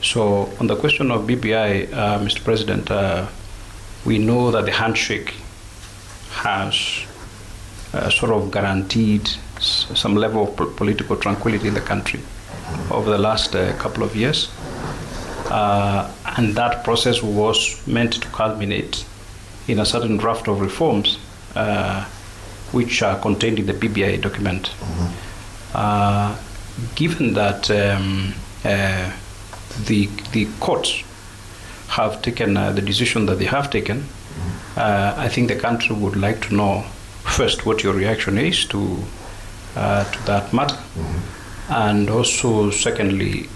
So on the question of BBI, Mr. President, we know that the handshake has sort of guaranteed some level of political tranquility in the country over the last couple of years. And that process was meant to culminate in a certain draft of reforms which are contained in the BBI document. Given that the courts have taken the decision that they have taken, I think the country would like to know first what your reaction is to that matter, and also secondly,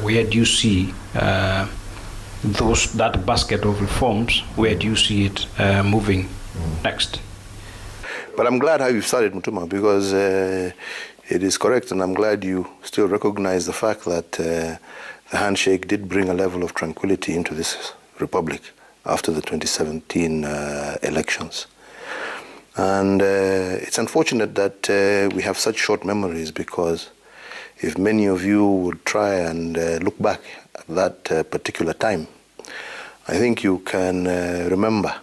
where do you see that basket of reforms? Where do you see it moving next? But I'm glad how you started, Mutuma, because it is correct, and I'm glad you still recognize the fact that the handshake did bring a level of tranquility into this republic after the 2017 elections. And it's unfortunate that we have such short memories, because if many of you would try and look back at that particular time, I think you can remember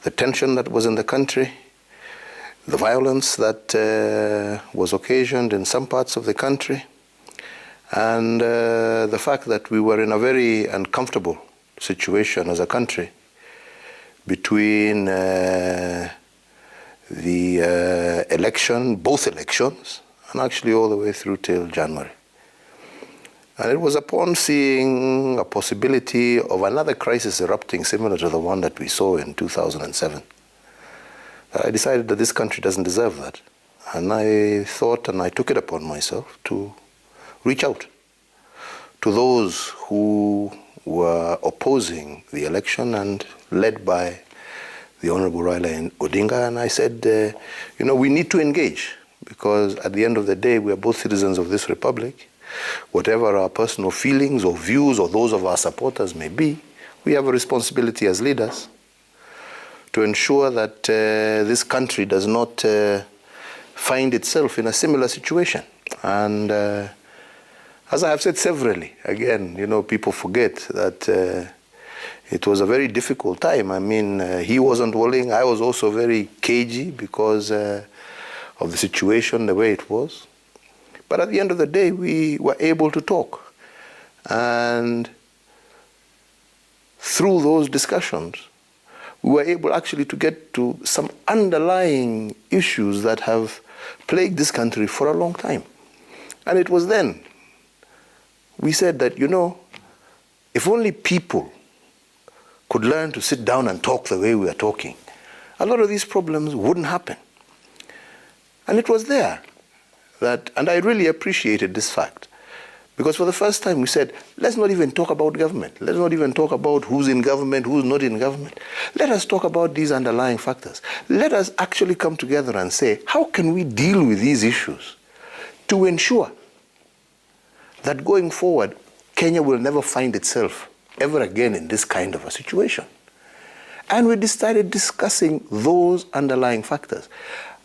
the tension that was in the country, the violence that was occasioned in some parts of the country, and the fact that we were in a very uncomfortable situation as a country between the election, both elections, and actually all the way through till January. And it was upon seeing a possibility of another crisis erupting similar to the one that we saw in 2007 that I decided that this country doesn't deserve that. And I thought, and I took it upon myself to reach out to those who were opposing the election and led by the Honorable Raila Odinga, and I said, you know, we need to engage, because at the end of the day, we are both citizens of this republic. Whatever our personal feelings or views or those of our supporters may be, we have a responsibility as leaders to ensure that this country does not find itself in a similar situation. And as I have said severally, again, you know, people forget that it was a very difficult time. I mean, he wasn't willing. I was also very cagey because of the situation, the way it was. But at the end of the day, we were able to talk. And through those discussions, we were able actually to get to some underlying issues that have plagued this country for a long time. And it was then we said that, you know, if only people could learn to sit down and talk the way we are talking, a lot of these problems wouldn't happen. And it was there that, and I really appreciated this fact, because for the first time we said, let's not even talk about government. Let's not even talk about who's in government, who's not in government. Let us talk about these underlying factors. Let us actually come together and say, how can we deal with these issues to ensure that going forward, Kenya will never find itself ever again in this kind of a situation. And we started discussing those underlying factors.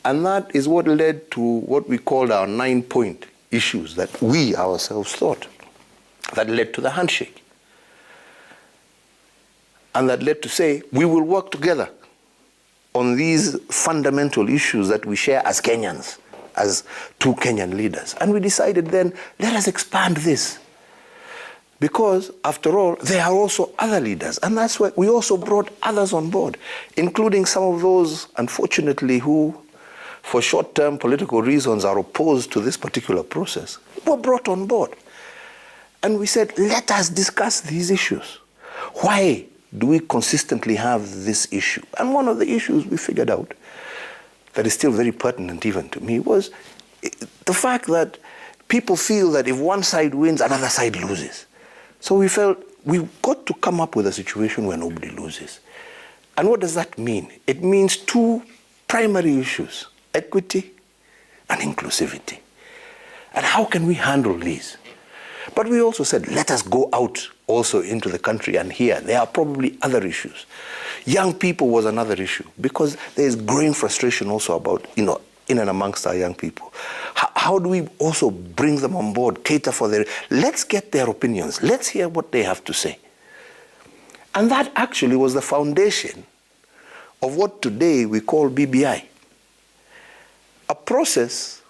And that is what led to what we called our 9-point issues that we ourselves thought, that led to the handshake. And that led to say, we will work together on these fundamental issues that we share as Kenyans, as two Kenyan leaders. And we decided then, let us expand this. Because, after all, there are also other leaders. And that's why we also brought others on board, including some of those, unfortunately, who, for short-term political reasons, are opposed to this particular process, were brought on board. And we said, let us discuss these issues. Why do we consistently have this issue? And one of the issues we figured out that is still very pertinent even to me was the fact that people feel that if one side wins, another side loses. So we felt we've got to come up with a situation where nobody loses. And what does that mean? It means two primary issues: equity and inclusivity. And how can we handle these? But we also said, let us go out also into the country and hear. There are probably other issues. Young people was another issue, because there is growing frustration also about, in and amongst our young people? How do we also bring them on board, cater for their... Let's get their opinions. Let's hear what they have to say. And that actually was the foundation of what today we call BBI. A process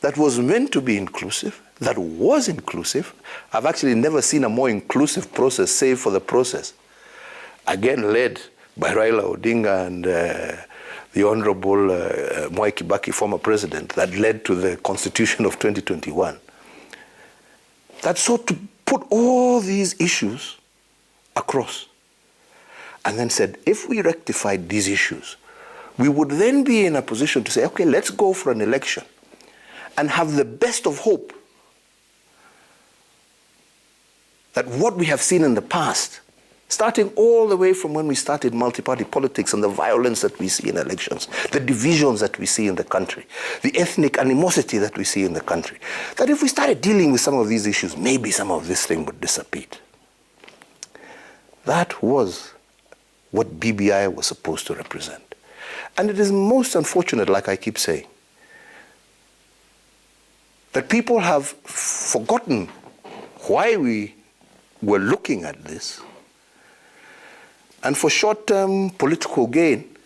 that was meant to be inclusive, that was inclusive. I've actually never seen a more inclusive process, save for the process, again led by Raila Odinga and the Honorable Mwai Kibaki, former president, that led to the Constitution of 2021. That sought to put all these issues across and then said, if we rectified these issues, we would then be in a position to say, okay, let's go for an election and have the best of hope that what we have seen in the past, starting all the way from when we started multi-party politics and the violence that we see in elections, the divisions that we see in the country, the ethnic animosity that we see in the country, that if we started dealing with some of these issues, maybe some of this thing would dissipate. That was what BBI was supposed to represent. And it is most unfortunate, like I keep saying, that people have forgotten why we were looking at this, and for short-term political gain,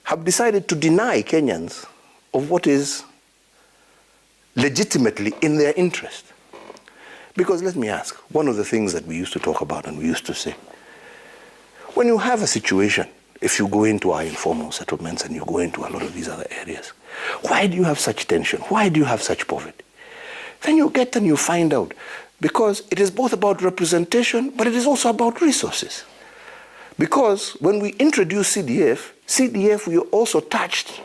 have decided to deny Kenyans of what is legitimately in their interest. Because let me ask, one of the things that we used to talk about and we used to say, when you have a situation, if you go into our informal settlements and you go into a lot of these other areas, why do you have such tension? Why do you have such poverty? Then you get and you find out, because it is both about representation, but it is also about resources. Because when we introduced CDF, we also touched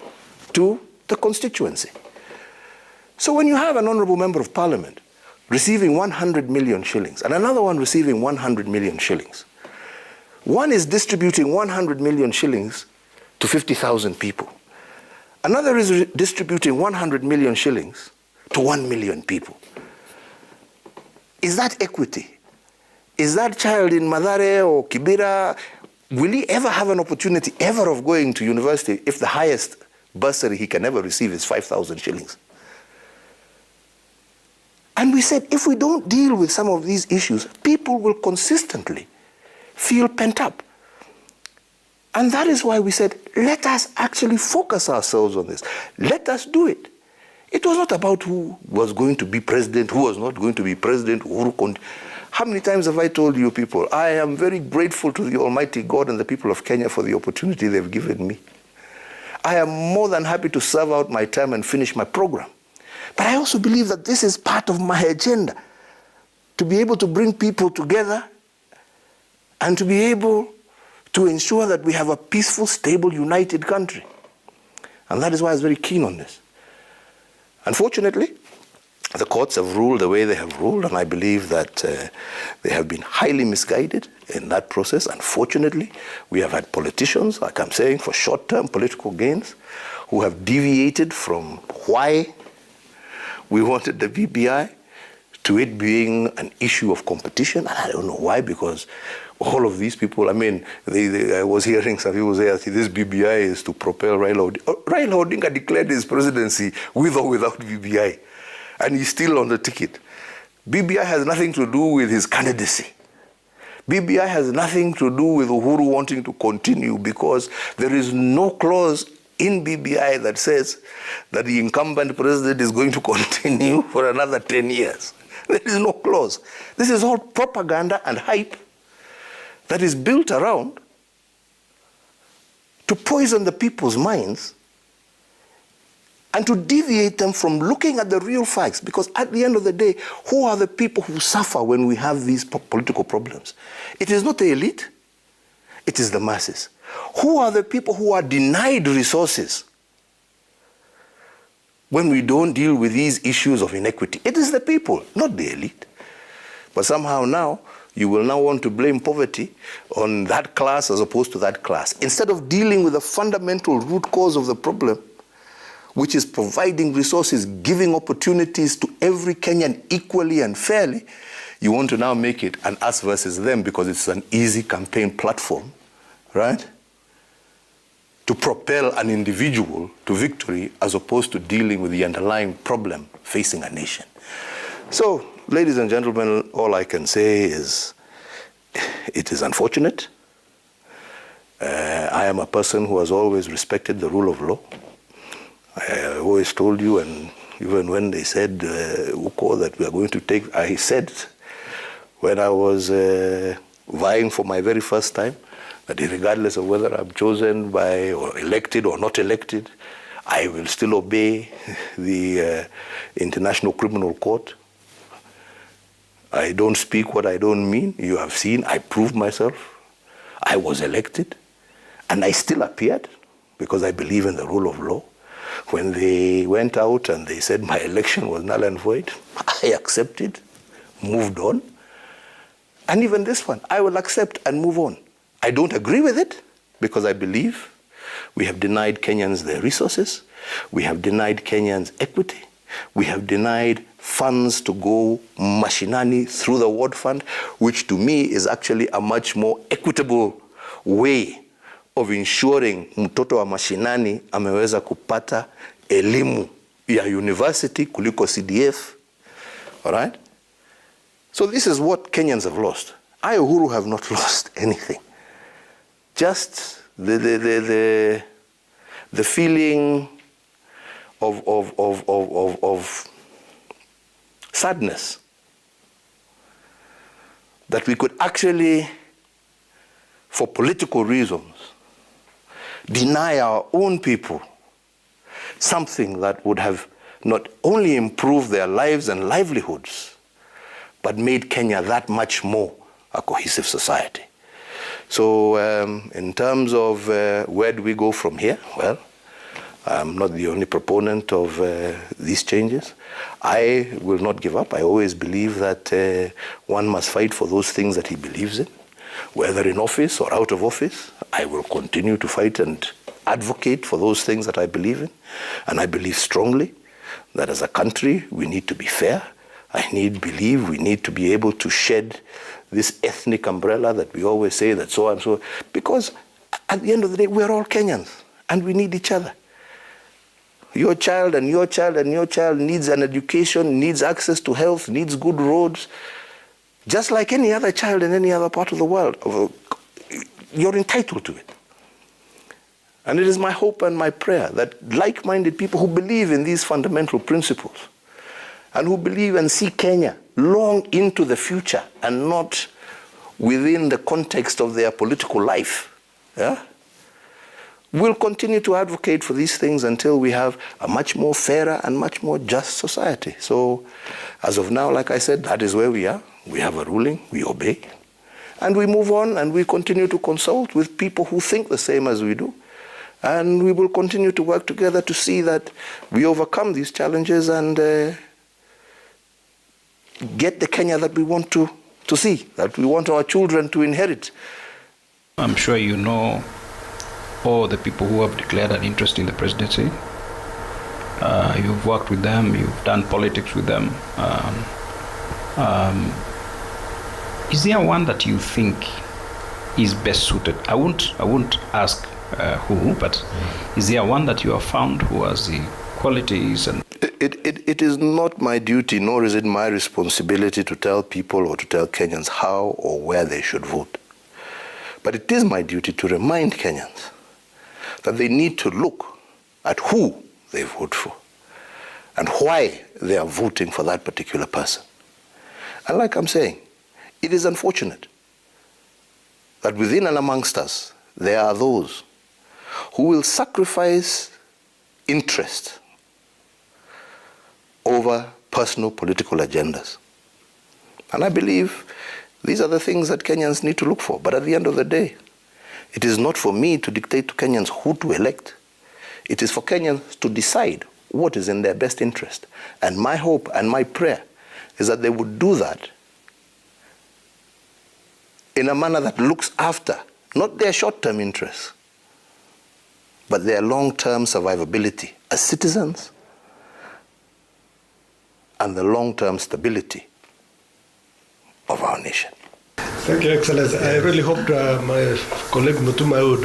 to the constituency. So when you have an honorable member of parliament receiving 100 million shillings and another one receiving 100 million shillings, one is distributing 100 million shillings to 50,000 people. Another is distributing 100 million shillings to 1 million people. Is that equity? Is that child in Mathare or Kibera, will he ever have an opportunity ever of going to university if the highest bursary he can ever receive is 5,000 shillings? And we said, if we don't deal with some of these issues, people will consistently feel pent up. And that is why we said, let us actually focus ourselves on this. Let us do it. It was not about who was going to be president, who was not going to be president, Uhuru Kenyatta. How many times have I told you people, I am very grateful to the Almighty God and the people of Kenya for the opportunity they've given me. I am more than happy to serve out my term and finish my program. But I also believe that this is part of my agenda, to be able to bring people together and to be able to ensure that we have a peaceful, stable, united country. And that is why I was very keen on this. Unfortunately, the courts have ruled the way they have ruled, and I believe that they have been highly misguided in that process. Unfortunately, we have had politicians, like I'm saying, for short-term political gains, who have deviated from why we wanted the BBI to it being an issue of competition. And I don't know why, because all of these people, I mean, I was hearing some people say, this BBI is to propel Raila Odinga. Raila Odinga declared his presidency with or without BBI, and he's still on the ticket. BBI has nothing to do with his candidacy. BBI has nothing to do with Uhuru wanting to continue, because there is no clause in BBI that says that the incumbent president is going to continue for another 10 years. There is no clause. This is all propaganda and hype that is built around to poison the people's minds and to deviate them from looking at the real facts. Because at the end of the day, who are the people who suffer when we have these political problems? It is not the elite, it is the masses. Who are the people who are denied resources when we don't deal with these issues of inequity? It is the people, not the elite. But somehow now, you will now want to blame poverty on that class as opposed to that class. Instead of dealing with the fundamental root cause of the problem, which is providing resources, giving opportunities to every Kenyan equally and fairly, you want to now make it an us versus them because it's an easy campaign platform, right? to propel an individual to victory as opposed to dealing with the underlying problem facing a nation. So, ladies and gentlemen, all I can say is it is unfortunate. I am a person who has always respected the rule of law. I always told you, and even when they said, Uko, that we are going to take, I said when I was vying for my very first time, that regardless of whether I'm chosen by or elected or not elected, I will still obey the International Criminal Court. I don't speak what I don't mean. You have seen, I proved myself. I was elected, and I still appeared because I believe in the rule of law. When they went out and they said my election was null and void, I accepted, moved on. And even this one, I will accept and move on. I don't agree with it because I believe we have denied Kenyans their resources. We have denied Kenyans equity. We have denied funds to go mashinani through the ward fund, which to me is actually a much more equitable way of ensuring mtoto wa mashinani ameweza kupata elimu ya university kuliko CDF. All right? So this is what Kenyans have lost. I, Uhuru, have not lost anything. Just the feeling of sadness that we could actually, for political reasons, deny our own people something that would have not only improved their lives and livelihoods, but made Kenya that much more a cohesive society. So in terms of where do we go from here? Well, I'm not the only proponent of these changes. I will not give up. I always believe that one must fight for those things that he believes in. Whether in office or out of office, I will continue to fight and advocate for those things that I believe in. And I believe strongly that as a country, we need to be fair. Believe we need to be able to shed this ethnic umbrella that we always say that so and so, because at the end of the day, we're all Kenyans and we need each other. Your child and your child and your child needs an education, needs access to health, needs good roads, just like any other child in any other part of the world. You're entitled to it. And it is my hope and my prayer that like-minded people who believe in these fundamental principles and who believe and see Kenya long into the future and not within the context of their political life, will continue to advocate for these things until we have a much more fairer and much more just society. So as of now, like I said, that is where we are. We have a ruling, we obey, and we move on and we continue to consult with people who think the same as we do. And we will continue to work together to see that we overcome these challenges and get the Kenya that we want to see, that we want our children to inherit. I'm sure you know all the people who have declared an interest in the presidency. You've worked with them, you've done politics with them. Is there one that you think is best suited? I won't ask who, but is there one that you have found who has the qualities? And it is not my duty, nor is it my responsibility to tell people or to tell Kenyans how or where they should vote. But it is my duty to remind Kenyans that they need to look at who they vote for and why they are voting for that particular person. And like I'm saying, it is unfortunate that within and amongst us, there are those who will sacrifice interest over personal political agendas. And I believe these are the things that Kenyans need to look for. But at the end of the day, it is not for me to dictate to Kenyans who to elect. It is for Kenyans to decide what is in their best interest. And my hope and my prayer is that they would do that in a manner that looks after not their short-term interests, but their long-term survivability as citizens and the long-term stability of our nation. Thank you, Excellency. I really hope my colleague Mutuma would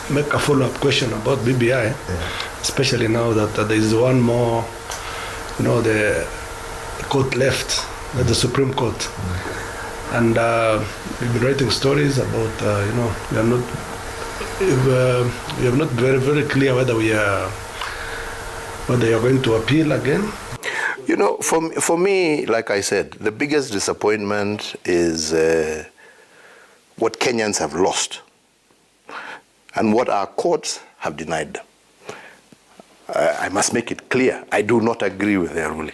make a follow-up question about BBI, especially now that there is one more, the court left, the Supreme Court. And we've been writing stories about, we are not very, very clear whether you're going to appeal again. For me, like I said, the biggest disappointment is what Kenyans have lost and what our courts have denied them. I must make it clear, I do not agree with their ruling.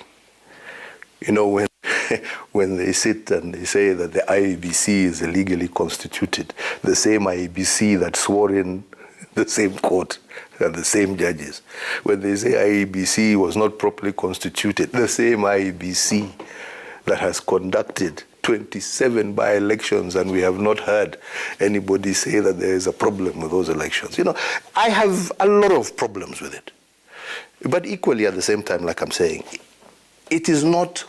When they sit and they say that the IEBC is illegally constituted, the same IEBC that swore in the same court and the same judges. When they say IEBC was not properly constituted, the same IEBC that has conducted 27 by-elections, and we have not heard anybody say that there is a problem with those elections. I have a lot of problems with it. But equally at the same time, like I'm saying, it is not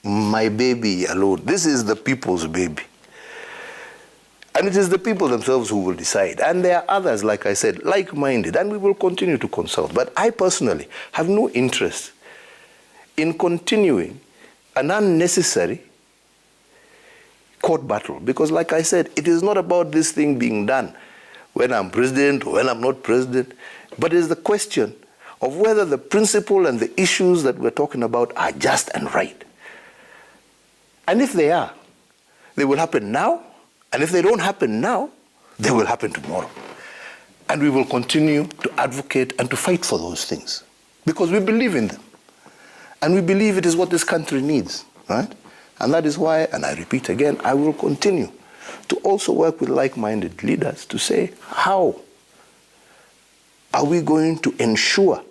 my baby alone. This is the people's baby. And it is the people themselves who will decide. And there are others, like I said, like-minded, and we will continue to consult. But I personally have no interest in continuing an unnecessary court battle. Because like I said, it is not about this thing being done when I'm president or when I'm not president, but it is the question of whether the principle and the issues that we're talking about are just and right. And if they are, they will happen now. And if they don't happen now, they will happen tomorrow. And we will continue to advocate and to fight for those things because we believe in them. And we believe it is what this country needs, right? And that is why, and I repeat again, I will continue to also work with like-minded leaders to say, how are we going to ensure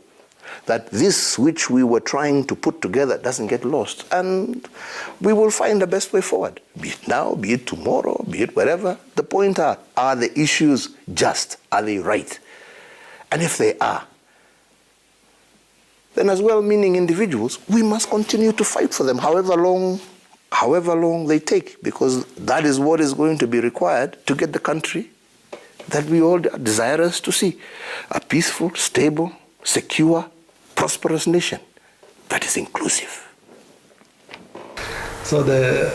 that this which we were trying to put together doesn't get lost? And we will find the best way forward, be it now, be it tomorrow, be it wherever. The point are the issues just? Are they right? And if they are, then as well-meaning individuals, we must continue to fight for them, however long they take, because that is what is going to be required to get the country that we all are desirous to see. A peaceful, stable, secure, prosperous nation that is inclusive. So I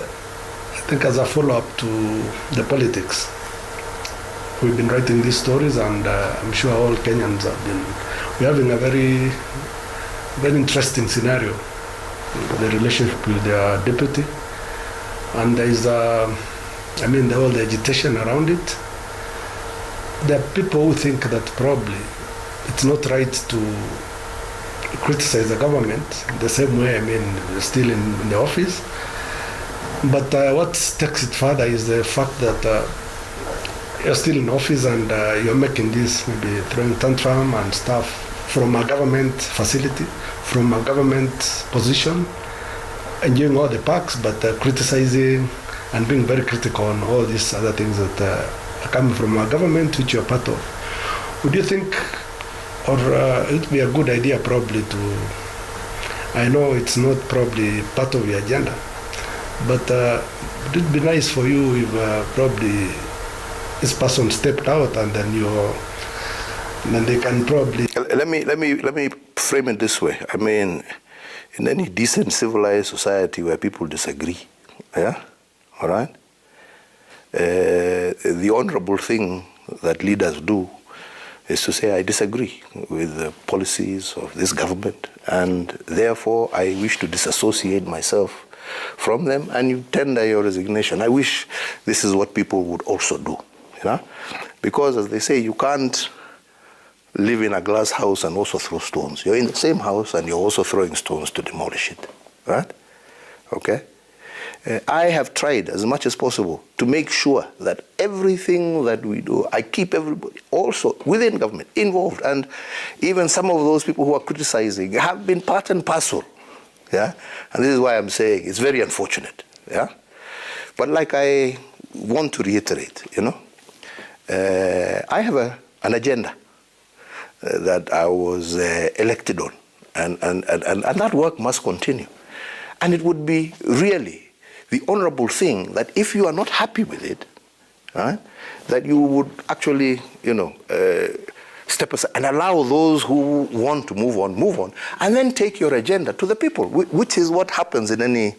think as a follow-up to the politics, we've been writing these stories, and I'm sure all Kenyans we're having a very, very interesting scenario, the relationship with their deputy, and there is all the agitation around it. There are people who think that probably it's not right to criticize the government the same way, they're still in the office. But what takes it further is the fact that you're still in office and you're making this, maybe throwing tantrum and stuff from a government facility, from a government position, enjoying all the perks, but criticizing and being very critical on all these other things that are coming from a government which you're part of. Would you think, or it would be a good idea probably I know it's not probably part of your agenda, but would it be nice for you if probably this person stepped out and then they can probably... Let me frame it this way. In any decent civilized society where people disagree, yeah, all right, the honorable thing that leaders do is to say, I disagree with the policies of this government, and therefore I wish to disassociate myself from them, and you tender your resignation. I wish this is what people would also do, because as they say, you can't live in a glass house and also throw stones. You're in the same house and you're also throwing stones to demolish it, right? Okay? I have tried as much as possible to make sure that everything that we do, I keep everybody also within government involved, and even some of those people who are criticizing have been part and parcel, yeah? And this is why I'm saying it's very unfortunate, yeah? But like I want to reiterate, I have an agenda that I was elected on, and that work must continue. And it would be really the honorable thing that if you are not happy with it, right? That you would actually, step aside and allow those who want to move on, and then take your agenda to the people, which is what happens in any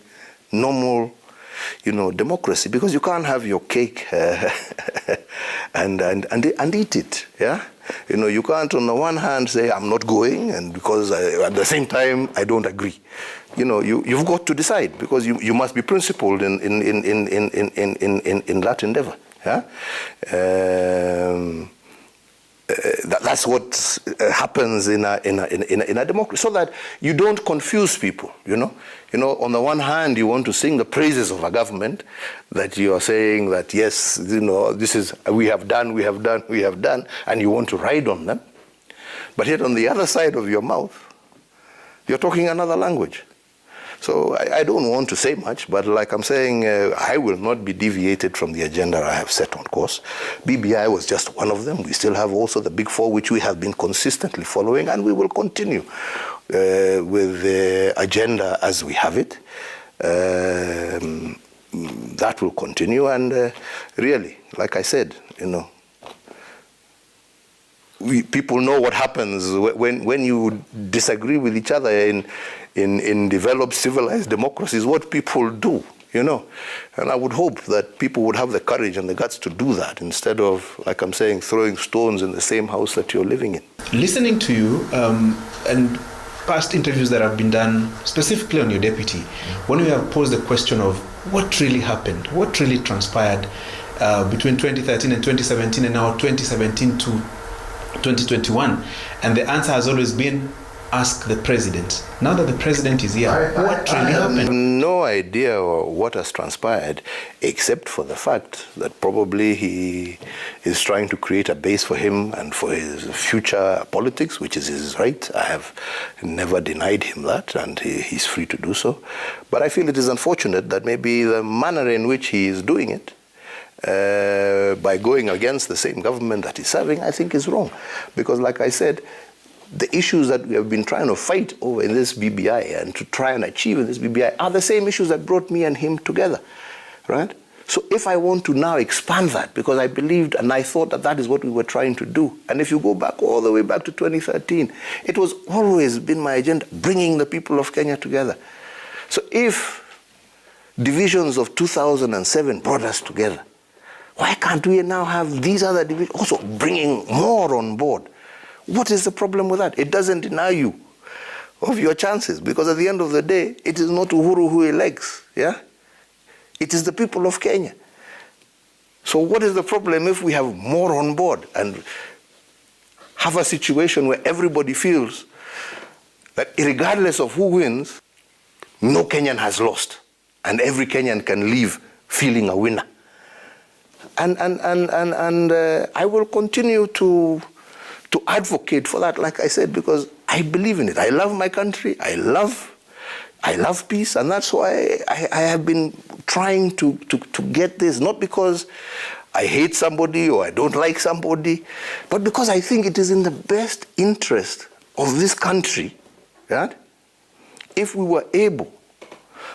normal, democracy, because you can't have your cake and eat it, yeah? You can't on the one hand say, I'm not going, and because at the same time, I don't agree. You've got to decide, because you must be principled in that endeavor, yeah? That's what happens in a democracy, so that you don't confuse people. On the one hand, you want to sing the praises of a government, that you are saying that yes, this is we have done, and you want to ride on them. But yet, on the other side of your mouth, you're talking another language. So I don't want to say much, but like I'm saying, I will not be deviated from the agenda I have set on course. BBI was just one of them. We still have also the Big Four, which we have been consistently following, and we will continue with the agenda as we have it. That will continue, and really, like I said, people know what happens when you disagree with each other in developed civilized democracies, what people do, And I would hope that people would have the courage and the guts to do that, instead of, like I'm saying, throwing stones in the same house that you're living in. Listening to you and past interviews that have been done specifically on your deputy, when we have posed the question of what really happened, what really transpired between 2013 and 2017, and now 2017 to 2021, and the answer has always been, ask the president. Now that the president is here, what really happened? I have no idea what has transpired, except for the fact that probably he is trying to create a base for him and for his future politics, which is his right. I have never denied him that, and he's free to do so. But I feel it is unfortunate that maybe the manner in which he is doing it, by going against the same government that he's serving, I think is wrong. Because like I said, the issues that we have been trying to fight over in this BBI and to try and achieve in this BBI are the same issues that brought me and him together, right? So if I want to now expand that, because I believed and I thought that that is what we were trying to do, and if you go back all the way back to 2013, it was always been my agenda, bringing the people of Kenya together. So if divisions of 2007 brought us together, why can't we now have these other divisions also bringing more on board? What is the problem with that? It doesn't deny you of your chances, because at the end of the day, it is not Uhuru who elects, yeah? It is the people of Kenya. So what is the problem if we have more on board and have a situation where everybody feels that regardless of who wins, no Kenyan has lost, and every Kenyan can leave feeling a winner? And I will continue to advocate for that, like I said, because I believe in it. I love my country. I love peace, and that's why I have been trying to get this, not because I hate somebody or I don't like somebody, but because I think it is in the best interest of this country, right? If we were able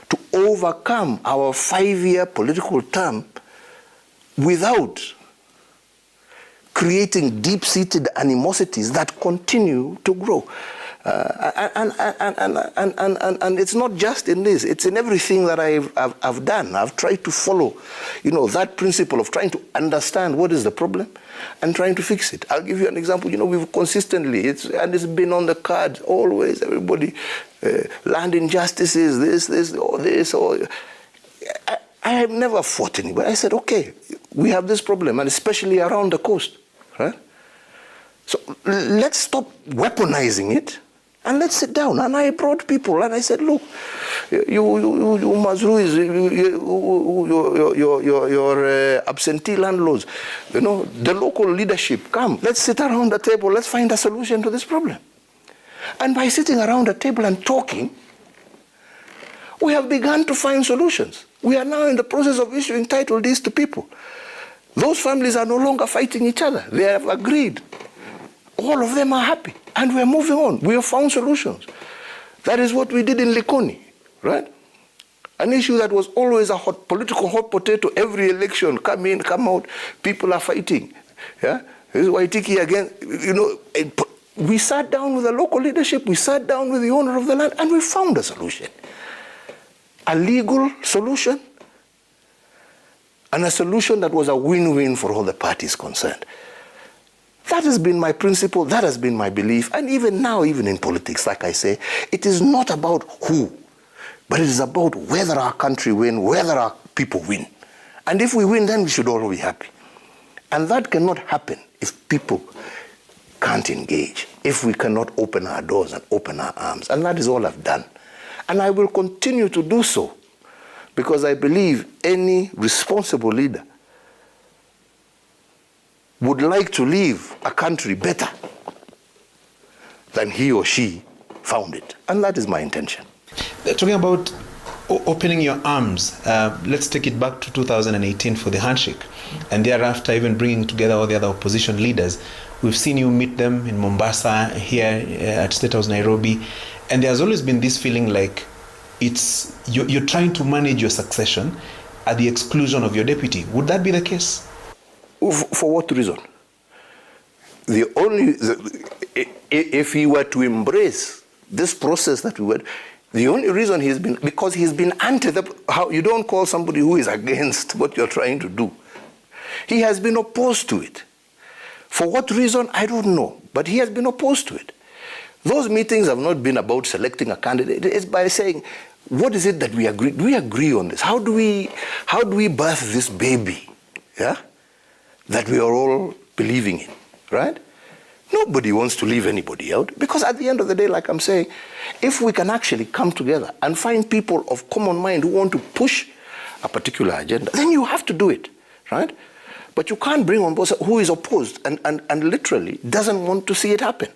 to overcome our 5-year political term without creating deep-seated animosities that continue to grow. And it's not just in this, it's in everything that I've done. I've tried to follow, that principle of trying to understand what is the problem and trying to fix it. I'll give you an example. We've consistently, it's been on the cards always, everybody, land injustices, this, or I have never fought anybody. I said, okay, we have this problem, and especially around the coast, right? So let's stop weaponizing it, and let's sit down. And I brought people, and I said, look, you Mazru, your absentee landlords, the local leadership, come, let's sit around the table, let's find a solution to this problem. And by sitting around the table and talking, we have begun to find solutions. We are now in the process of issuing title deeds to people. Those families are no longer fighting each other. They have agreed. All of them are happy. And we're moving on. We have found solutions. That is what we did in Likoni, right? An issue that was always a political hot potato. Every election, come in, come out, people are fighting. Yeah? This is Waitiki again. We sat down with the local leadership, we sat down with the owner of the land, and we found a solution. A legal solution, and a solution that was a win-win for all the parties concerned. That has been my principle, that has been my belief, and even now, even in politics, like I say, it is not about who, but it is about whether our country wins, whether our people win. And if we win, then we should all be happy. And that cannot happen if people can't engage, if we cannot open our doors and open our arms. And that is all I've done. And I will continue to do so, because I believe any responsible leader would like to leave a country better than he or she found it. And that is my intention. Talking about opening your arms, let's take it back to 2018 for the handshake, and thereafter even bringing together all the other opposition leaders. We've seen you meet them in Mombasa, here at State House Nairobi, and there's always been this feeling like you're trying to manage your succession at the exclusion of your deputy. Would that be the case? For what reason? If he were to embrace this process that we were, the only reason because he's been how you don't call somebody who is against what you're trying to do. He has been opposed to it. For what reason, I don't know, but he has been opposed to it. Those meetings have not been about selecting a candidate. It's by saying, what is it that we agree? Do we agree on this? How do we birth this baby? Yeah? That we are all believing in, right? Nobody wants to leave anybody out, because at the end of the day, like I'm saying, if we can actually come together and find people of common mind who want to push a particular agenda, then you have to do it, right? But you can't bring on board who is opposed and literally doesn't want to see it happen.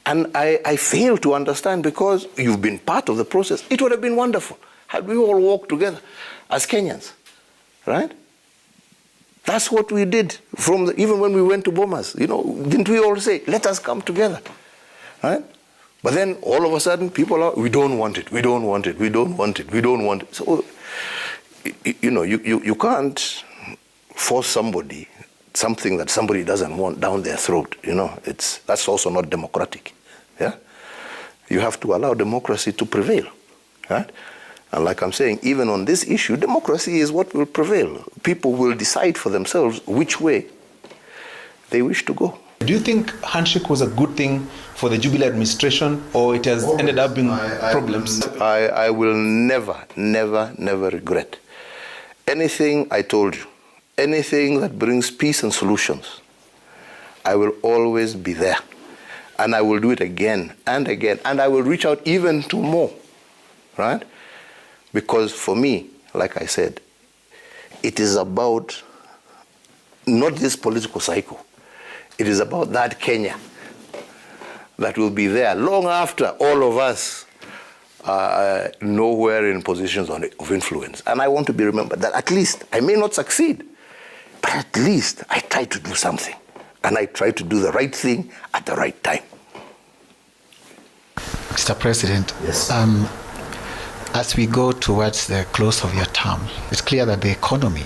And I fail to understand, because you've been part of the process. It would have been wonderful had we all walked together as Kenyans, right? That's what we did even when we went to Bomas. Didn't we all say, let us come together, right? But then all of a sudden, we don't want it, we don't want it, we don't want it, we don't want it. So, you can't force something that somebody doesn't want down their throat. That's also not democratic. Yeah, you have to allow democracy to prevail, right? And like I'm saying, even on this issue, democracy is what will prevail. People will decide for themselves which way they wish to go. Do you think handshake was a good thing for the Jubilee administration, or it has ended up being problems? I will never, never, never regret anything I told you. Anything that brings peace and solutions, I will always be there. And I will do it again and again. And I will reach out even to more, right? Because for me, like I said, it is about not this political cycle. It is about that Kenya that will be there long after all of us are nowhere in positions of influence. And I want to be remembered that at least I may not succeed, but at least I try to do something. And I try to do the right thing at the right time. Mr. President, yes. As we go towards the close of your term, it's clear that the economy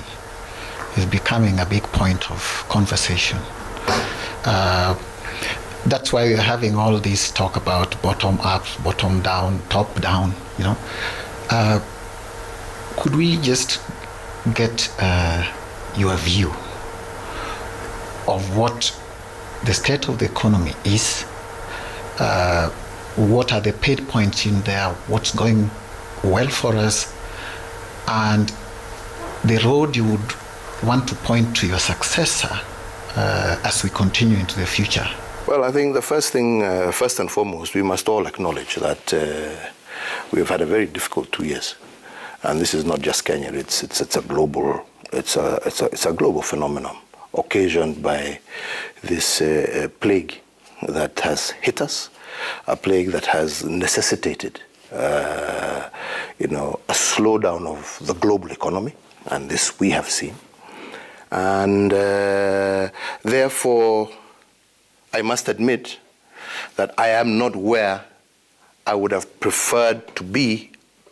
is becoming a big point of conversation. That's why we're having all this talk about bottom up, bottom down, top down, Could we just get your view of what the state of the economy is? What are the pain points in there? What's going well for us? And the road you would want to point to your successor as we continue into the future? Well, I think the first thing, first and foremost, we must all acknowledge that we've had a very difficult 2 years, and this is not just Kenya. It's a global phenomenon occasioned by this plague that has hit us, a plague that has necessitated, a slowdown of the global economy, and this we have seen, and therefore, I must admit that I am not where I would have preferred to be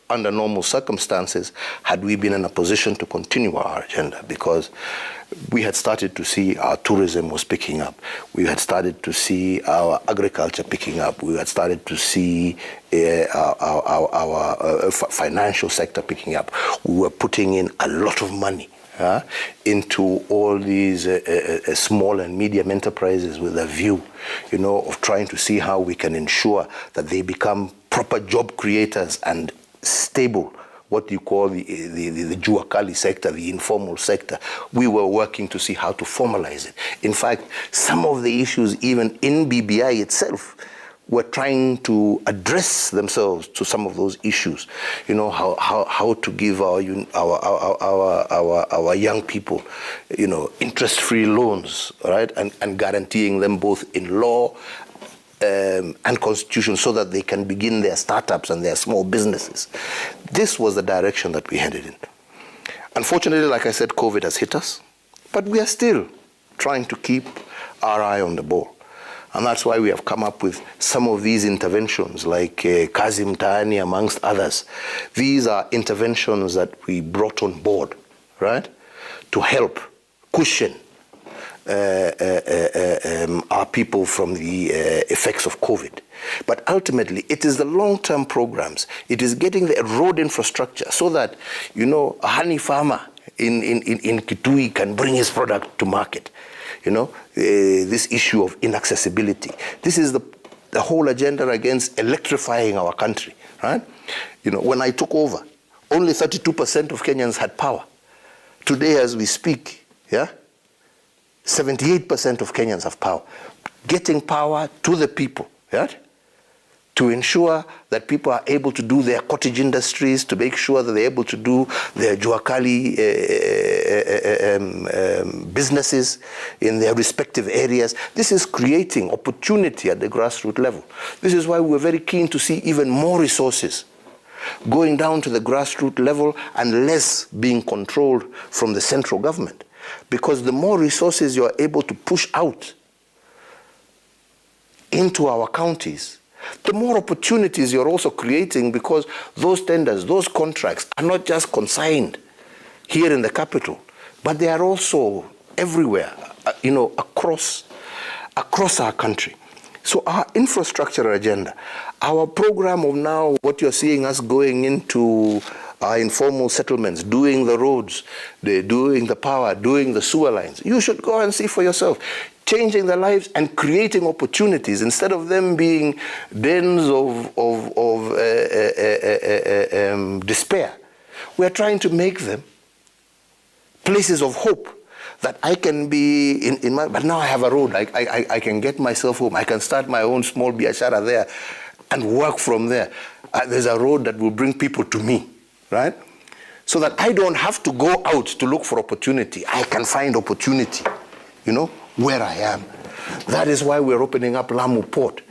under normal circumstances had we been in a position to continue our agenda, because we had started to see our tourism was picking up. We had started to see our agriculture picking up. We had started to see our financial sector picking up. We were putting in a lot of money into all these small and medium enterprises with a view, of trying to see how we can ensure that they become proper job creators and stable, what you call the jua kali sector, the informal sector. We were working to see how to formalize it. In fact, some of the issues even in BBI itself were trying to address themselves to some of those issues. How to give our young people, interest-free loans, right, and guaranteeing them both in law and constitution, so that they can begin their startups and their small businesses. This was the direction that we headed in. Unfortunately, like I said, COVID has hit us, but we are still trying to keep our eye on the ball. And that's why we have come up with some of these interventions, like Kazi Mtaani, amongst others. These are interventions that we brought on board, right, to help cushion our people from the effects of COVID. But ultimately, it is the long-term programs. It is getting the road infrastructure so that, a honey farmer in Kitui can bring his product to market. This issue of inaccessibility. This is the whole agenda against electrifying our country, right? When I took over, only 32% of Kenyans had power. Today, as we speak, 78% of Kenyans have power. Getting power to the people, right? To ensure that people are able to do their cottage industries, to make sure that they're able to do their juakali businesses in their respective areas. This is creating opportunity at the grassroots level. This is why we're very keen to see even more resources going down to the grassroots level and less being controlled from the central government. Because the more resources you're able to push out into our counties, the more opportunities you're also creating, because those tenders, those contracts are not just consigned here in the capital, but they are also everywhere, across our country. So our infrastructure agenda, our program of now, what you're seeing us going into our informal settlements, doing the roads, doing the power, doing the sewer lines, you should go and see for yourself. Changing their lives and creating opportunities instead of them being dens of despair. We are trying to make them places of hope, that I can be but now I have a road. I can get myself home. I can start my own small biashara there and work from there. There's a road that will bring people to me, right? So that I don't have to go out to look for opportunity. I can find opportunity, where I am. That is why we're opening up Lamu Port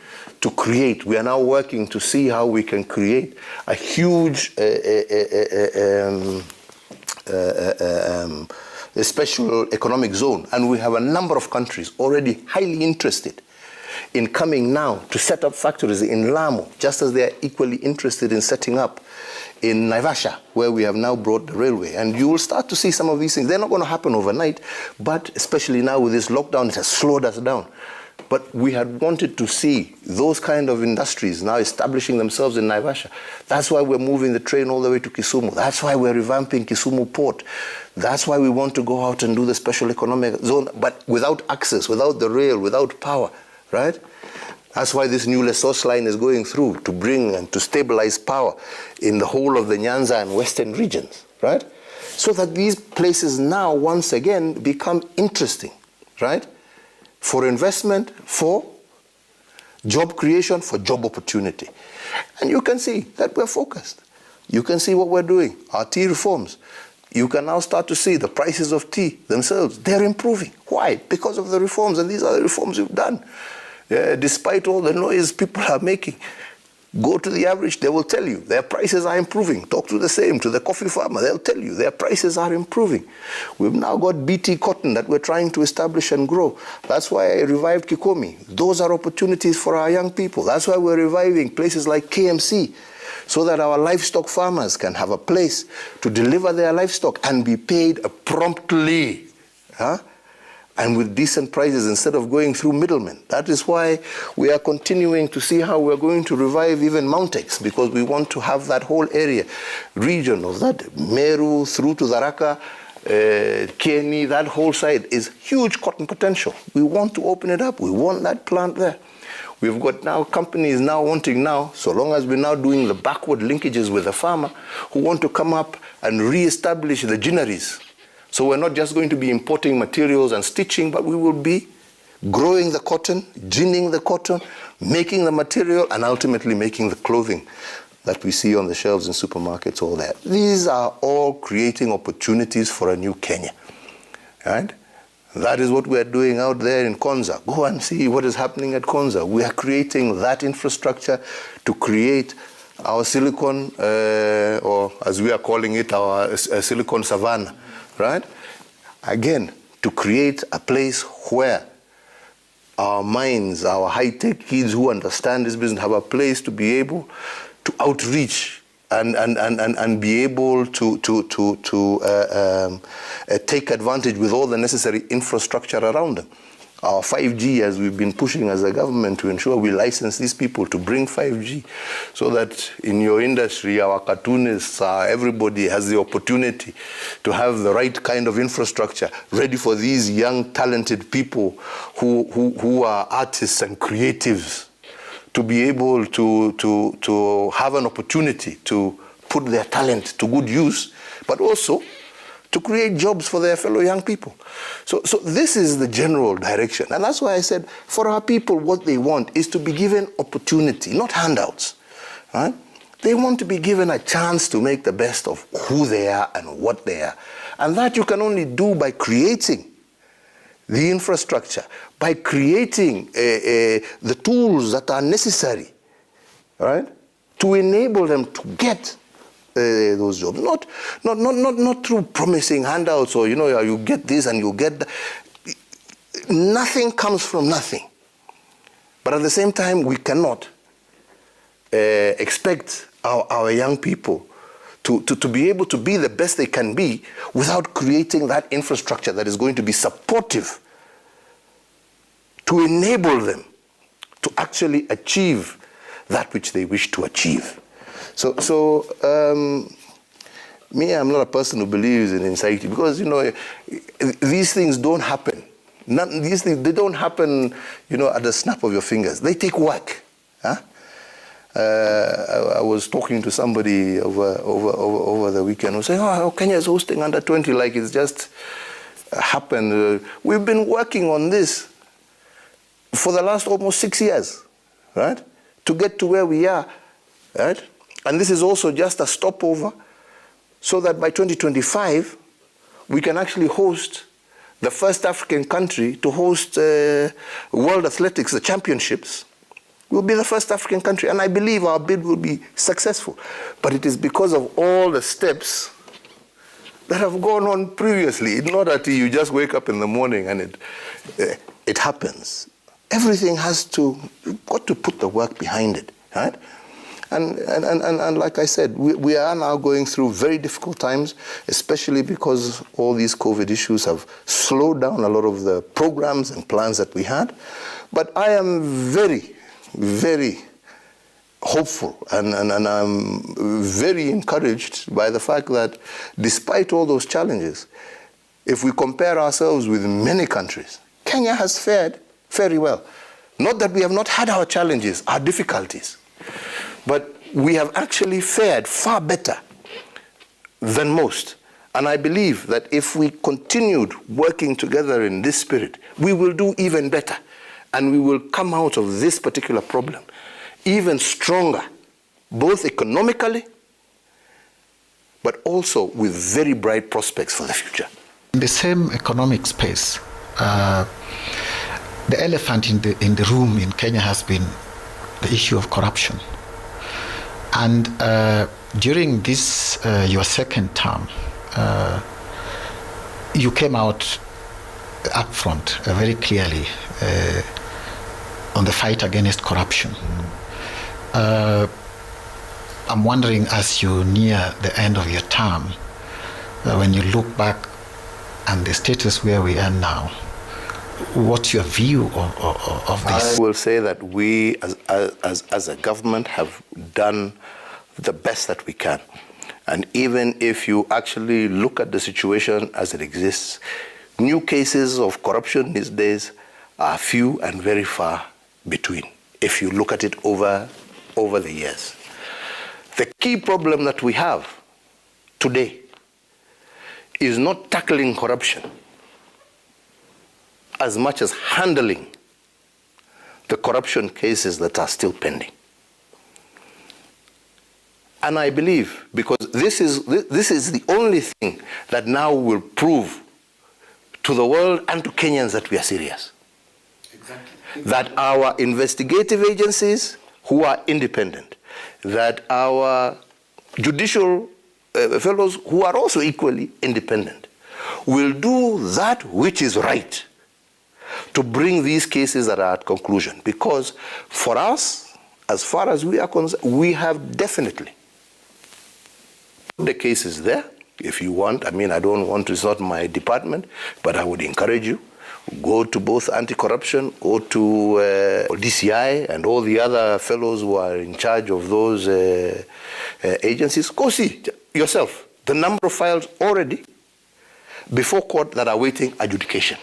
to create. We are now working to see how we can create a huge special economic zone. And we have a number of countries already highly interested in coming now to set up factories in Lamu, just as they are equally interested in setting up in Naivasha, where we have now brought the railway. And you will start to see some of these things. They're not going to happen overnight, but especially now with this lockdown, it has slowed us down. But we had wanted to see those kind of industries now establishing themselves in Naivasha. That's why we're moving the train all the way to Kisumu. That's why we're revamping Kisumu Port. That's why we want to go out and do the special economic zone, but without access, without the rail, without power, right? That's why this new Lesos line is going through, to bring and to stabilize power in the whole of the Nyanza and Western regions, right? So that these places now, once again, become interesting, right? For investment, for job creation, for job opportunity. And you can see that we're focused. You can see what we're doing, our tea reforms. You can now start to see the prices of tea themselves. They're improving. Why? Because of the reforms, and these are the reforms we've done. Despite all the noise people are making, go to the average, they will tell you their prices are improving. Talk to the coffee farmer, they'll tell you their prices are improving. We've now got BT cotton that we're trying to establish and grow. That's why I revived Kikomi. Those are opportunities for our young people. That's why we're reviving places like KMC. so that our livestock farmers can have a place to deliver their livestock and be paid promptly, and with decent prices instead of going through middlemen. That is why we are continuing to see how we're going to revive even Mountex, because we want to have that whole region of that Meru through to Tharaka, Kieni, that whole side is huge cotton potential. We want to open it up. We want that plant there. We've got now companies now wanting now, so long as we're now doing the backward linkages with the farmer, who want to come up and re-establish the ginneries. So we're not just going to be importing materials and stitching, but we will be growing the cotton, ginning the cotton, making the material, and ultimately making the clothing that we see on the shelves in supermarkets, all that. These are all creating opportunities for a new Kenya, right? That is what we're doing out there in Konza. Go and see what is happening at Konza. We are creating that infrastructure to create our silicon, or as we are calling it, our silicon savannah, right? Again, to create a place where our minds, our high-tech kids who understand this business have a place to be able to outreach and be able to take advantage with all the necessary infrastructure around them. Our 5G, as we've been pushing as a government to ensure we license these people to bring 5G, so that in your industry, our cartoonists, everybody has the opportunity to have the right kind of infrastructure ready for these young, talented people who are artists and creatives, to be able to have an opportunity to put their talent to good use, but also to create jobs for their fellow young people. So this is the general direction. And that's why I said, for our people, what they want is to be given opportunity, not handouts, right? They want to be given a chance to make the best of who they are and what they are. And that you can only do by creating the infrastructure, by creating the tools that are necessary, right, to enable them to get those jobs. Not through promising handouts or, you get this and you get that. Nothing comes from nothing. But at the same time, we cannot expect our young people to be able to be the best they can be without creating that infrastructure that is going to be supportive to enable them to actually achieve that which they wish to achieve. So me, I'm not a person who believes in anxiety, because, these things don't happen. These things, they don't happen, at the snap of your fingers. They take work. Huh? I was talking to somebody over the weekend who said, Kenya is hosting under 20 like it's just happened. We've been working on this for the last almost 6 years, right? To get to where we are, right? And this is also just a stopover, so that by 2025, we can actually host the first African country to host World Athletics, the championships. We'll be the first African country, and I believe our bid will be successful. But it is because of all the steps that have gone on previously. It's not that you just wake up in the morning and it happens. Everything you've got to put the work behind it, right? And like I said, we are now going through very difficult times, especially because all these COVID issues have slowed down a lot of the programs and plans that we had. But I am very, very hopeful, and I'm very encouraged by the fact that despite all those challenges, if we compare ourselves with many countries, Kenya has fared very well. Not that we have not had our challenges, our difficulties, but we have actually fared far better than most. And I believe that if we continued working together in this spirit, we will do even better. And we will come out of this particular problem even stronger, both economically, but also with very bright prospects for the future. In the same economic space, the elephant in the room in Kenya has been the issue of corruption. And during this, your second term, you came out up front very clearly on the fight against corruption. I'm wondering, as you near the end of your term, when you look back and the status where we are now, what's your view of this? I will say that we, as a government, have done the best that we can. And even if you actually look at the situation as it exists, new cases of corruption these days are few and very far between, if you look at it over the years. The key problem that we have today is not tackling corruption as much as handling the corruption cases that are still pending. And I believe, because this is the only thing that now will prove to the world and to Kenyans that we are serious. Exactly. That our investigative agencies, who are independent, that our judicial fellows, who are also equally independent, will do that which is right to bring these cases that are at conclusion. Because for us, as far as we are concerned, we have definitely put the cases there. If you want, I mean, I don't want to, it's not my department, but I would encourage you, go to both anti-corruption, go to DCI and all the other fellows who are in charge of those agencies. Go see yourself the number of files already before court that are waiting adjudication,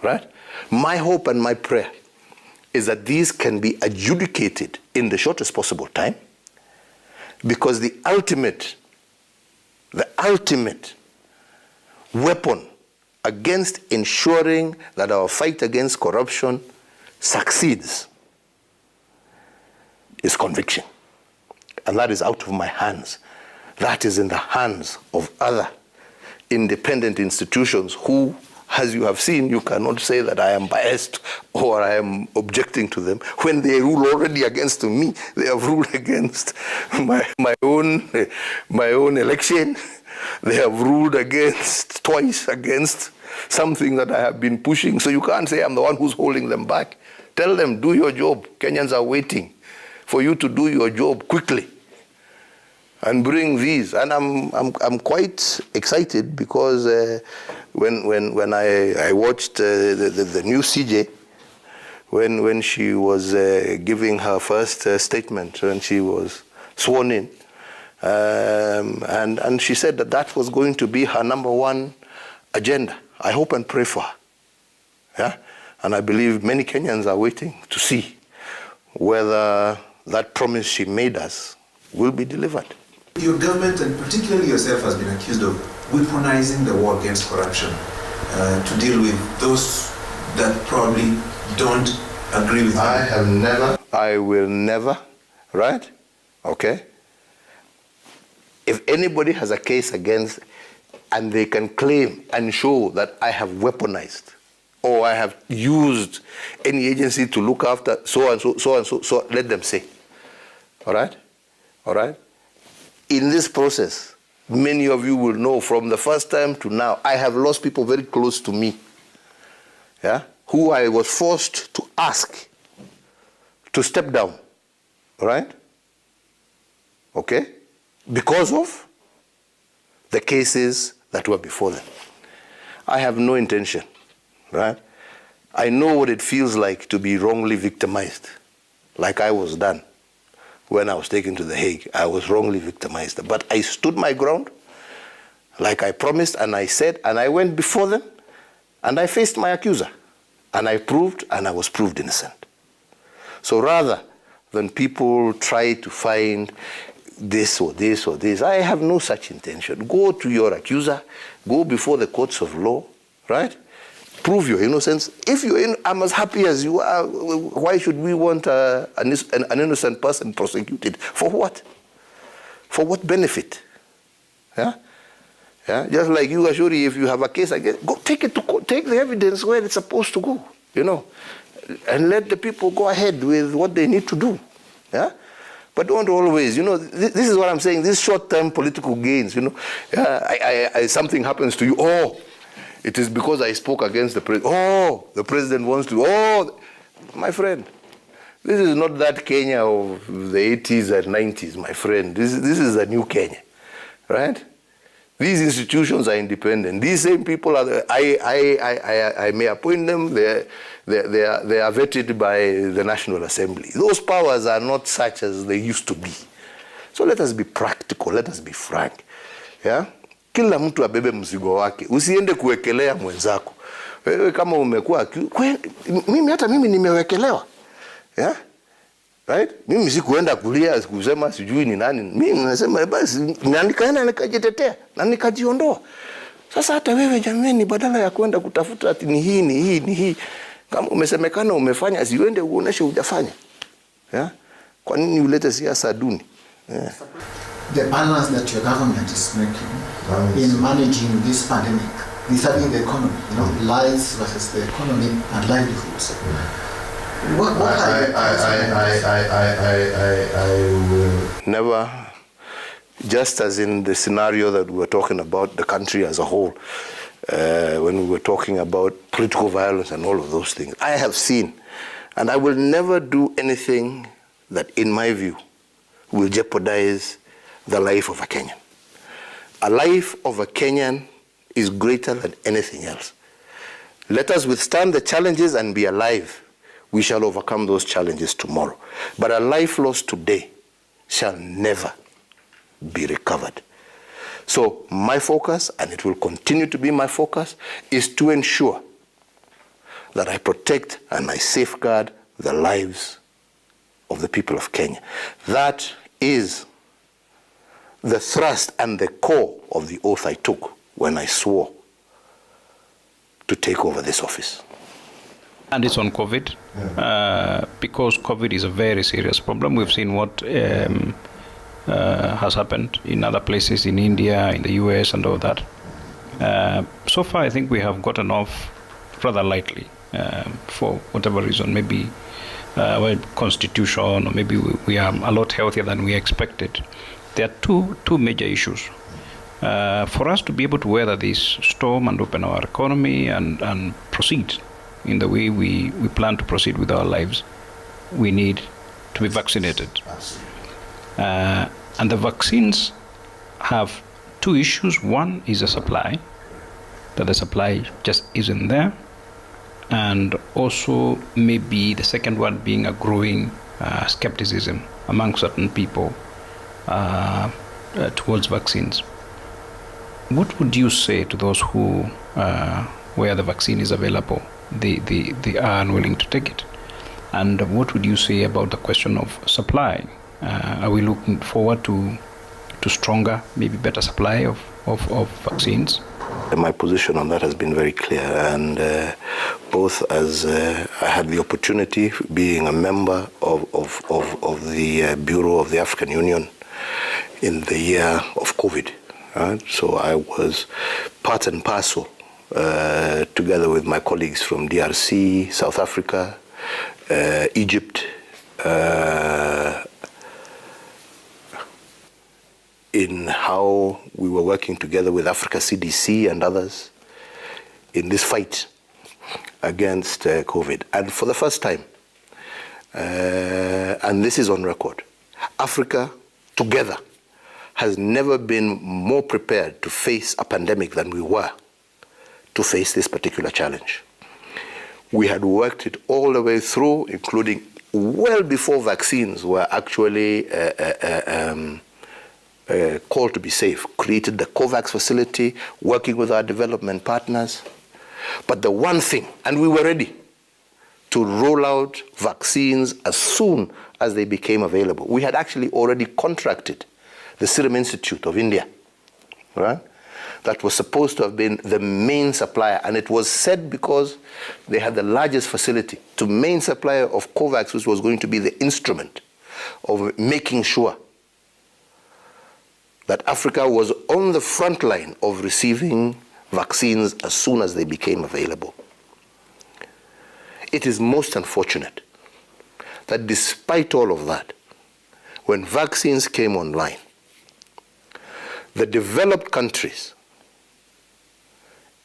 right? My hope and my prayer is that these can be adjudicated in the shortest possible time, because the ultimate weapon against ensuring that our fight against corruption succeeds is conviction. And that is out of my hands. That is in the hands of other independent institutions who, as you have seen, you cannot say that I am biased or I am objecting to them. When they rule already against me, they have ruled against my own election. They have ruled twice against something that I have been pushing. So you can't say I'm the one who's holding them back. Tell them, do your job. Kenyans are waiting for you to do your job quickly and bring these. And I'm quite excited because when I watched the new CJ, when she was giving her first statement, when she was sworn in, and she said that was going to be her #1 agenda. I hope and pray for her. Yeah? And I believe many Kenyans are waiting to see whether that promise she made us will be delivered. Your government, and particularly yourself, has been accused of weaponizing the war against corruption to deal with those that probably don't agree with you. I will never, right? Okay? If anybody has a case against, and they can claim and show that I have weaponized or I have used any agency to look after so and so, let them say. All right? All right? In this process, many of you will know from the first time to now, I have lost people very close to me, yeah, who I was forced to ask to step down. All right? Okay? Because of the cases that were before them. I have no intention, right? I know what it feels like to be wrongly victimized, like I was done when I was taken to The Hague. I was wrongly victimized. But I stood my ground, like I promised, and I said, and I went before them, and I faced my accuser, and I proved, and I was proved innocent. So rather than people try to find this or this or this, I have no such intention. Go to your accuser, go before the courts of law, right? Prove your innocence. If I'm as happy as you are, why should we want an innocent person prosecuted? For what? For what benefit? Yeah? Yeah? Just like you, Ashuri, if you have a case against, go take it to court, take the evidence where it's supposed to go, and let the people go ahead with what they need to do. Yeah? But don't always, this is what I'm saying, these short-term political gains, something happens to you, oh, it is because I spoke against the president, oh, the president wants to, oh, my friend, This is not that Kenya of the 80s and 90s, my friend. This is a new Kenya, right? These institutions are independent. These same people are. I may appoint them. They are vetted by the National Assembly. Those powers are not such as they used to be. So let us be practical. Let us be frank. Yeah. Kila mtu abebe mzigo wake. Usiende kuwekelea mwenzako. Wewe kama umekuwa hata mimi nimewekelewa. Yeah? Right? Mimi sikuenda kulia kusema sijui ni nani. Mimi nasema basi nikaenda nikajitetea na nikajiondoa. Sasa hata wewe jamani, badala ya kwenda kutafuta ati ni hii. Kama umesemekana umefanya, siwende uoneshe hujafanya. Yeah? Kwa nini ulete siasa duni? Yeah. The balance that your government is making in managing this pandemic, vis-a-vis the economy, lives versus the economy and livelihoods. I will never, just as in the scenario that we were talking about, the country as a whole, when we were talking about political violence and all of those things, I have seen, and I will never do anything that, in my view, will jeopardize the life of a Kenyan. A life of a Kenyan is greater than anything else. Let us withstand the challenges and be alive. We shall overcome those challenges tomorrow. But a life lost today shall never be recovered. So my focus, and it will continue to be my focus, is to ensure that I protect and I safeguard the lives of the people of Kenya. That is the thrust and the core of the oath I took when I swore to take over this office. And it's on COVID, because COVID is a very serious problem. We've seen what has happened in other places, in India, in the US, and all that. So far, I think we have gotten off rather lightly for whatever reason. Maybe constitution, or maybe we are a lot healthier than we expected. There are two major issues. For us to be able to weather this storm and open our economy and proceed in the way we plan to proceed with our lives, we need to be vaccinated. And the vaccines have two issues. One is the supply, that the supply just isn't there. And also maybe the second one being a growing skepticism among certain people towards vaccines. What would you say to those who, where the vaccine is available, they are unwilling to take it? And what would you say about the question of supply? Are we looking forward to stronger, maybe better supply of vaccines? My position on that has been very clear, and both as I had the opportunity, being a member of the Bureau of the African Union in the year of COVID. So I was part and parcel, together with my colleagues from DRC, South Africa, Egypt, in how we were working together with Africa CDC and others in this fight against COVID. And for the first time, and this is on record, Africa together has never been more prepared to face a pandemic than we were to face this particular challenge. We had worked it all the way through, including well before vaccines were actually called to be safe, created the COVAX facility, working with our development partners. But the one thing, and we were ready to roll out vaccines as soon as they became available. We had actually already contracted the Serum Institute of India, right? That was supposed to have been the main supplier, and it was said because they had the largest facility to main supplier of COVAX, which was going to be the instrument of making sure that Africa was on the front line of receiving vaccines as soon as they became available. It is most unfortunate that despite all of that, when vaccines came online, the developed countries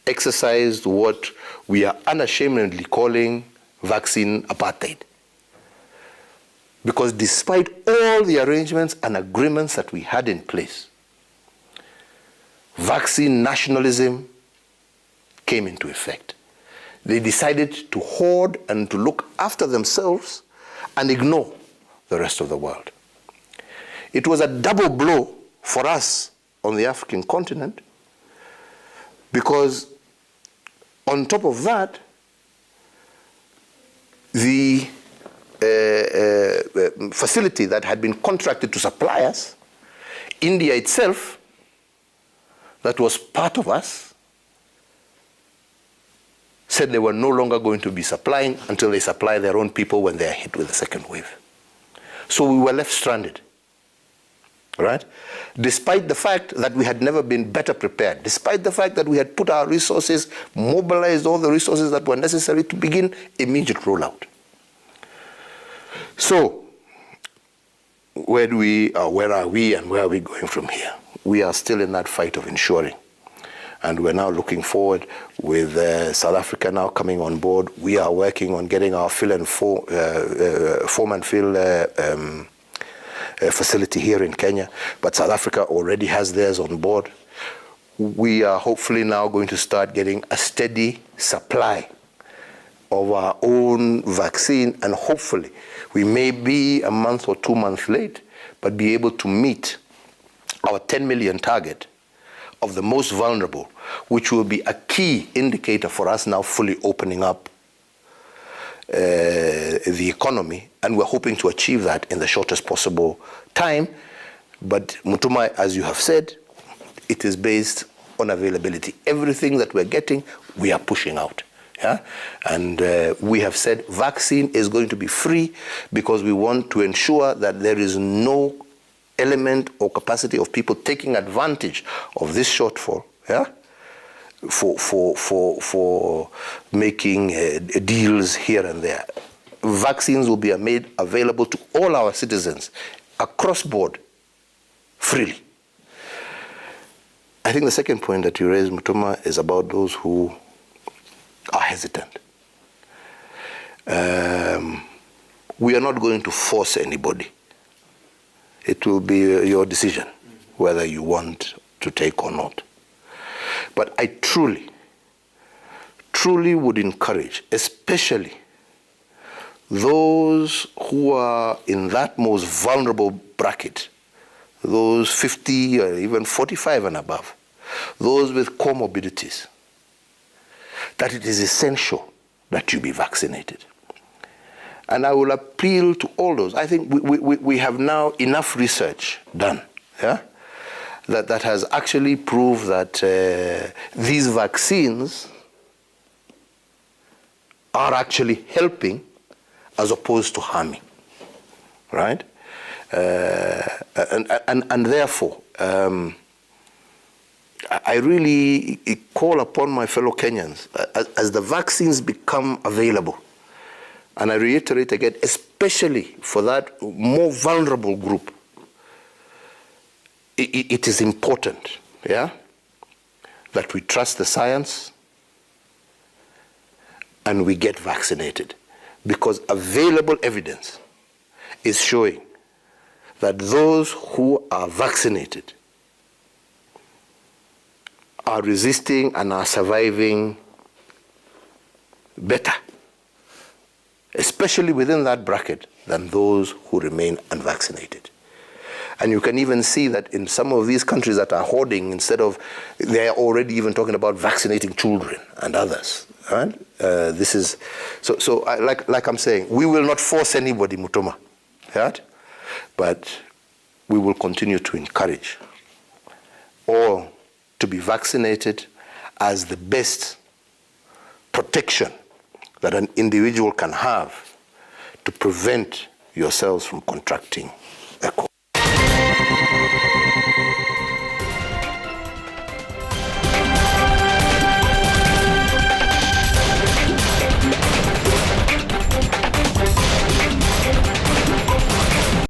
exercised what we are unashamedly calling vaccine apartheid. Because despite all the arrangements and agreements that we had in place, vaccine nationalism came into effect. They decided to hoard and to look after themselves and ignore the rest of the world. It was a double blow for us on the African continent, because on top of that, the facility that had been contracted to supply us, India itself, that was part of us, said they were no longer going to be supplying until they supply their own people when they are hit with the second wave. So we were left stranded, right? Despite the fact that we had never been better prepared, despite the fact that we had put our resources, mobilized all the resources that were necessary to begin immediate rollout. So, where are we and where are we going from here? We are still in that fight of ensuring. And we're now looking forward with South Africa now coming on board. We are working on getting our form and fill facility here in Kenya. But South Africa already has theirs on board. We are hopefully now going to start getting a steady supply of our own vaccine, and hopefully we may be a month or 2 months late, but be able to meet our 10 million target of the most vulnerable, which will be a key indicator for us now fully opening up the economy, and we're hoping to achieve that in the shortest possible time. But Mutuma, as you have said, it is based on availability. Everything that we're getting, we are pushing out. Yeah? And we have said vaccine is going to be free because we want to ensure that there is no element or capacity of people taking advantage of this shortfall, yeah, for making deals here and there. Vaccines will be made available to all our citizens across board freely. I think the second point that you raised, Mutuma, is about those who are hesitant. We are not going to force anybody. It will be your decision whether you want to take or not. But I truly would encourage, especially those who are in that most vulnerable bracket, those 50 or even 45 and above, those with comorbidities, that it is essential that you be vaccinated. And I will appeal to all those. I think we have now enough research done, yeah, that has actually proved that these vaccines are actually helping as opposed to harming, right? And therefore, I really call upon my fellow Kenyans, as the vaccines become available, and I reiterate again, especially for that more vulnerable group, it is important, yeah, that we trust the science and we get vaccinated, because available evidence is showing that those who are vaccinated are resisting and are surviving better, especially within that bracket, than those who remain unvaccinated. And you can even see that in some of these countries that are hoarding, instead of, they're already even talking about vaccinating children and others. Right? This is, like I'm saying, we will not force anybody, Mutuma, right? But we will continue to encourage all to be vaccinated as the best protection that an individual can have to prevent yourselves from contracting